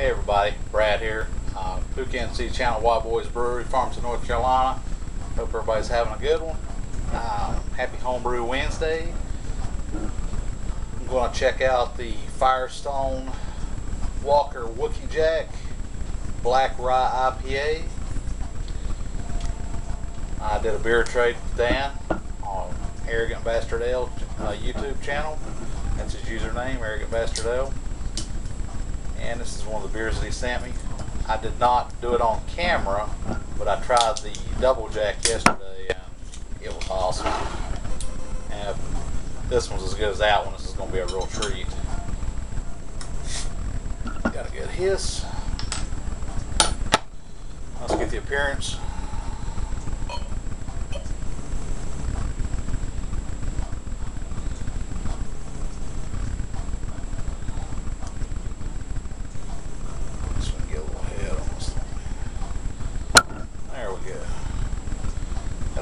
Hey everybody, Brad here. Wookie channel, Wild Boys Brewery, Farmington, North Carolina. Hope everybody's having a good one. Happy Homebrew Wednesday. I'm going to check out the Firestone Walker Wookie Jack Black Rye IPA. I did a beer trade with Dan on Arrogant Bastard Ale YouTube channel. That's his username, Arrogant Bastard Ale. And this is one of the beers that he sent me. I did not do it on camera, but I tried the Double Jack yesterday and it was awesome. And if this one's as good as that one, this is going to be a real treat. Got a good hiss. Let's get the appearance.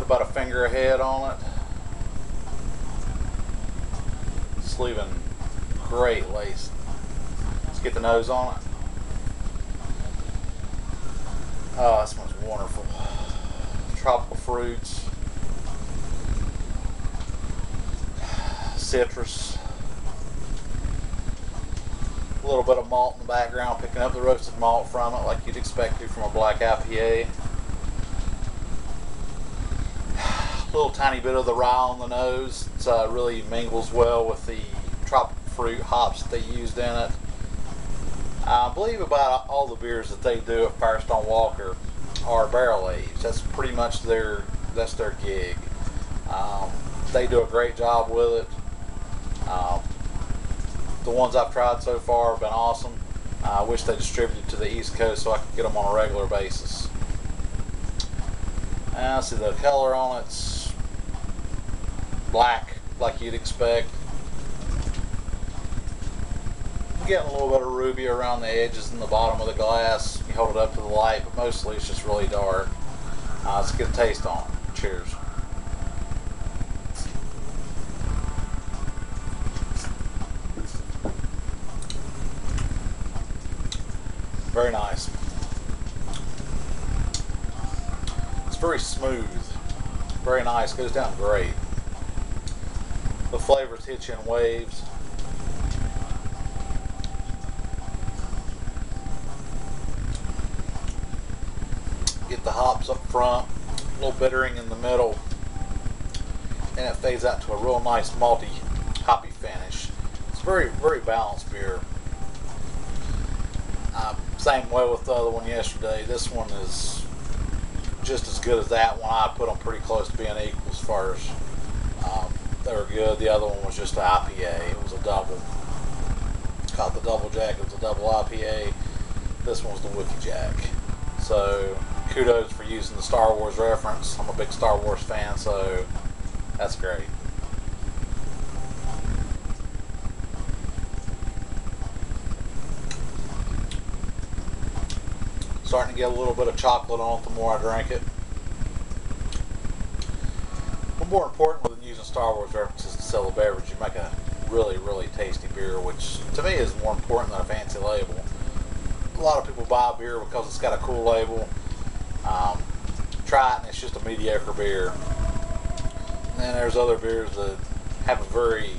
About a finger ahead on it. It's leaving great lace. Let's get the nose on it. Oh, this one's wonderful. Tropical fruits, citrus, a little bit of malt in the background, picking up the roasted malt from it like you'd expect to from a black IPA. Little tiny bit of the rye on the nose. It really mingles well with the tropical fruit hops that they used in it. I believe about all the beers that they do at Firestone Walker are barrel aged. That's pretty much their gig. They do a great job with it. The ones I've tried so far have been awesome. I wish they distributed to the East Coast so I could get them on a regular basis. See the color on it's black like you'd expect. I'm getting a little bit of ruby around the edges and the bottom of the glass. You hold it up to the light, but mostly it's just really dark. Let's get a taste on it. Cheers. Very nice. Very smooth, very nice, goes down great. The flavors hit you in waves. Get the hops up front, a little bittering in the middle, and it fades out to a real nice malty, hoppy finish. It's very, very balanced beer. Same way with the other one yesterday. This one is just as good as that one. I put them pretty close to being equal as far as they were good. The other one was just an IPA. It was a double. It's called the Double Jack. It was a double IPA. This one was the Wookie Jack. So kudos for using the Star Wars reference. I'm a big Star Wars fan, so that's great. Starting to get a little bit of chocolate on it the more I drink it. But more important than using Star Wars references to sell a beverage, you make a really, really tasty beer, which to me is more important than a fancy label. A lot of people buy a beer because it's got a cool label. Try it and it's just a mediocre beer. And then there's other beers that have a very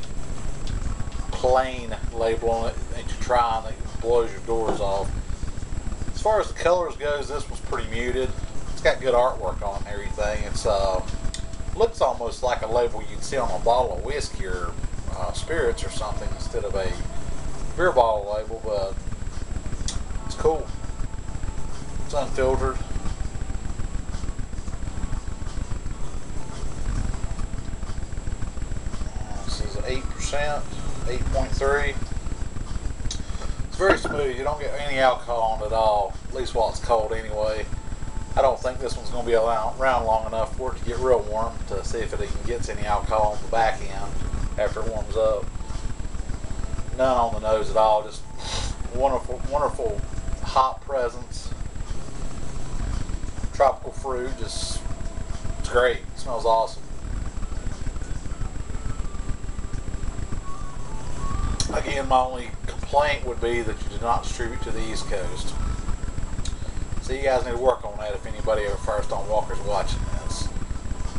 plain label on it that you try and it blows your doors off. As far as the colors goes, this was pretty muted. It's got good artwork on it and everything. It's looks almost like a label you'd see on a bottle of whiskey or spirits or something instead of a beer bottle label, but it's cool. It's unfiltered. This is 8%, 8.3. Very smooth. You don't get any alcohol on it at all, at least while it's cold anyway. I don't think this one's going to be around long enough for it to get real warm to see if it even gets any alcohol on the back end after it warms up. None on the nose at all, just wonderful, wonderful hop presence. Tropical fruit, just, it's great. It smells awesome. Again, my only complaint complaint would be that you do not distribute to the East Coast. So you guys need to work on that if anybody at Firestone Walker's watching this.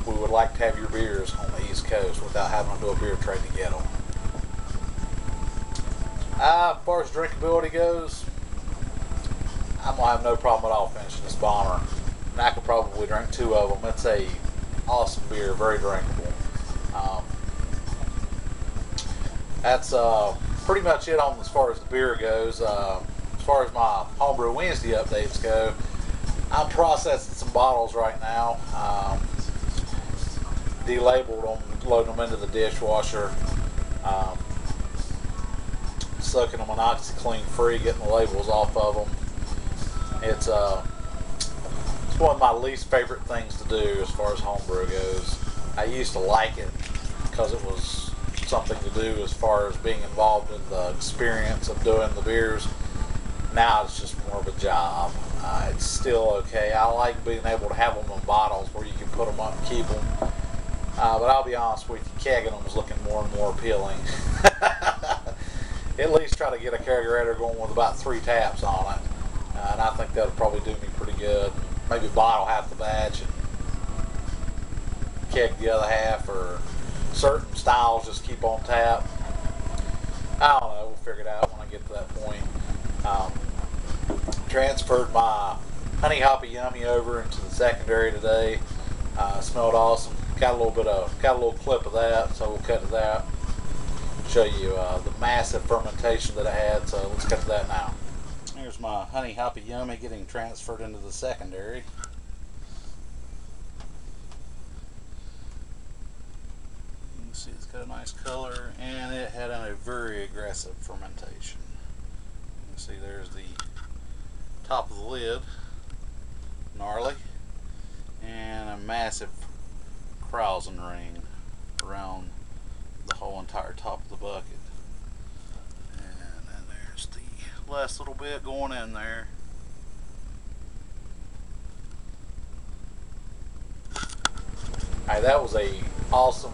We would like to have your beers on the East Coast without having to do a beer trade to get them. As far as drinkability goes, I'm going to have no problem at all finishing this bomber. And I could probably drink 2 of them. It's a awesome beer, very drinkable. That's pretty much it on as far as the beer goes. As far as my Homebrew Wednesday updates go, I'm processing some bottles right now. Delabeled them, loading them into the dishwasher, soaking them in OxyClean free, getting the labels off of them. It's one of my least favorite things to do as far as homebrew goes. I used to like it because it was something to do as far as being involved in the experience of doing the beers. Now it's just more of a job. It's still okay. I like being able to have them in bottles where you can put them up and keep them. But I'll be honest with you, kegging them is looking more and more appealing. At least try to get a kegerator going with about 3 taps on it. And I think that'll probably do me pretty good. Maybe bottle half the batch and keg the other half, or certain styles just keep on tap. I don't know, we'll figure it out when I get to that point. Transferred my honey Hoppyummy over into the secondary today. Smelled awesome. Got a little clip of that, so we'll cut to that. Show you the massive fermentation that I had. So let's cut to that now. Here's my honey Hoppyummy getting transferred into the secondary. You can see it's got a nice color, and it had a very aggressive fermentation. You can see there's the top of the lid, gnarly, and a massive krausen ring around the whole entire top of the bucket. And then there's the last little bit going in there. Alright, that was a awesome,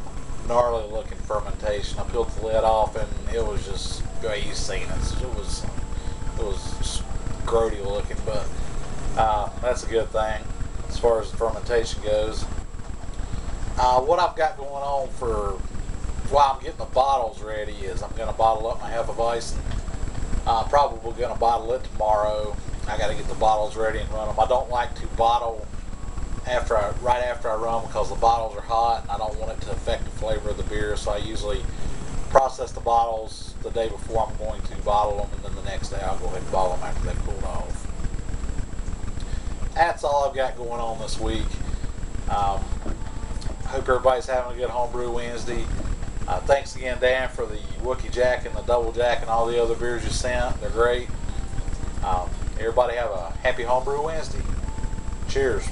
gnarly looking fermentation. I peeled the lid off and it was just, you've seen it. It was grody looking, but that's a good thing as far as the fermentation goes. What I've got going on for while I'm getting the bottles ready is I'm going to bottle up my Hefe Weizen. Probably going to bottle it tomorrow. I got to get the bottles ready and run them. I don't like to bottle right after I run them because the bottles are hot and I don't want it to affect the flavor of the beer. So I usually process the bottles the day before I'm going to bottle them, and then the next day I'll go ahead and bottle them after they've cooled off. That's all I've got going on this week. Hope everybody's having a good Homebrew Wednesday. Thanks again, Dan, for the Wookie Jack and the Double Jack and all the other beers you sent. They're great. Everybody have a happy Homebrew Wednesday. Cheers.